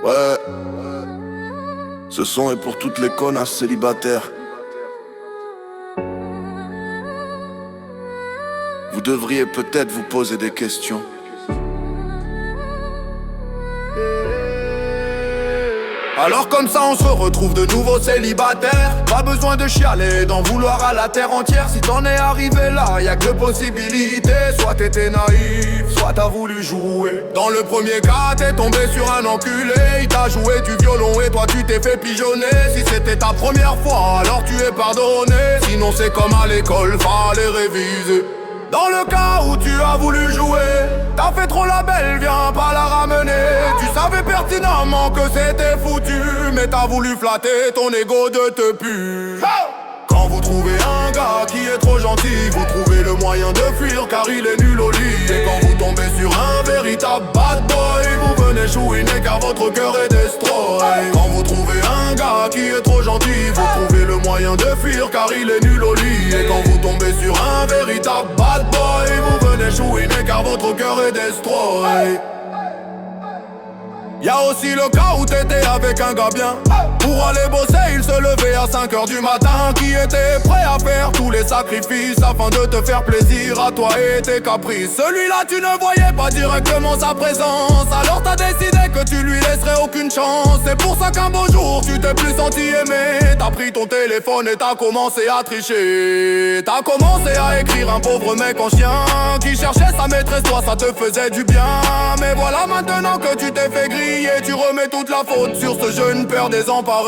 Ouais, ce son est pour toutes les connasses célibataires. Vous devriez peut-être vous poser des questions. Alors comme ça on se retrouve de nouveau célibataire. Pas besoin de chialer, d'en vouloir à la terre entière. Si t'en es arrivé là, y'a que deux possibilités. Soit t'étais naïf, soit t'as voulu jouer. Dans le premier cas, t'es tombé sur un enculé. Il t'a joué du violon et toi tu t'es fait pigeonner. Si c'était ta première fois, alors tu es pardonné. Sinon c'est comme à l'école, fallait réviser. Dans le cas où tu as voulu jouer, t'as fait trop la belle, viens pas la ramener. Tu savais pertinemment que c'était foutu, mais t'as voulu flatter ton ego de te pu. Quand vous trouvez un gars qui est trop gentil, vous trouvez le moyen de fuir car il est nul au lit. Et quand vous tombez sur un véritable bad boy, vous venez chouiner car votre cœur est destroy. Quand vous trouvez un gars qui est trop gentil, vous trouvez le moyen de fuir car il est nul au lit. Et quand vous tombez sur un véritable bad boy, vous venez chouiner car votre cœur est destroy. Y'a aussi le cas où t'étais avec un gars bien. Pour aller bosser, il se levait à 5h du matin. Qui était prêt à faire tous les sacrifices afin de te faire plaisir à toi et tes caprices. Celui-là tu ne voyais pas directement sa présence. Alors t'as décidé que tu lui laisserais aucune chance. C'est pour ça qu'un beau jour tu t'es plus senti aimé. T'as pris ton téléphone et t'as commencé à tricher. T'as commencé à écrire un pauvre mec en chien qui cherchait sa maîtresse, toi ça te faisait du bien. Mais voilà maintenant que tu t'es fait griller, tu remets toute la faute sur ce jeune père désemparé.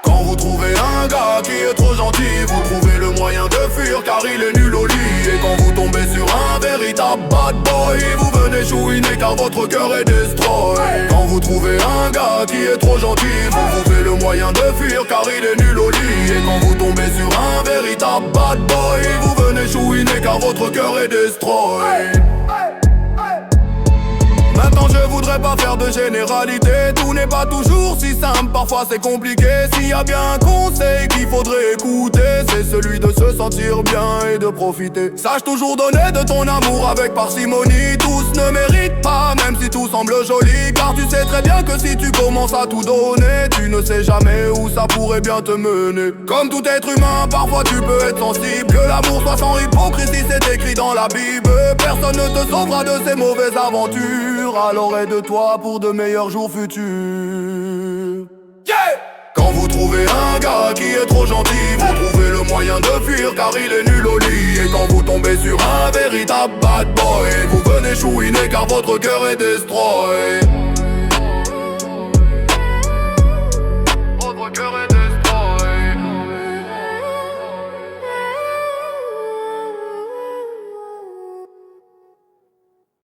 Quand vous trouvez un gars qui est trop gentil, vous trouvez le moyen de fuir car il est nul au lit. Et quand vous tombez sur un véritable bad boy, vous venez chouiner car votre cœur est destroy. Quand vous trouvez un gars qui est trop gentil, vous trouvez le moyen de fuir car il est nul au lit. Et quand vous tombez sur un véritable bad boy, vous venez chouiner car votre cœur est destroy. Maintenant je voudrais pas faire de généralité. Tout n'est pas toujours si simple, parfois c'est compliqué. S'il y a bien un conseil qu'il faudrait écouter, c'est celui de se sentir bien et de profiter. Sache toujours donner de ton amour avec parcimonie. Tous ne méritent pas, même si tout semble joli. Car tu sais très bien que si tu commences à tout donner, tu ne sais jamais où ça pourrait bien te mener. Comme tout être humain, parfois tu peux être sensible. Que l'amour soit sans hypocrisie, c'est écrit dans la Bible. Personne ne te sauvera de ces mauvaises aventures, alors aide-toi pour de meilleurs jours futurs. Quand vous trouvez un gars qui est trop gentil, vous trouvez le moyen de fuir car il est nul au lit. Et quand vous tombez sur un véritable bad boy, vous venez chouiner car votre cœur est destroy.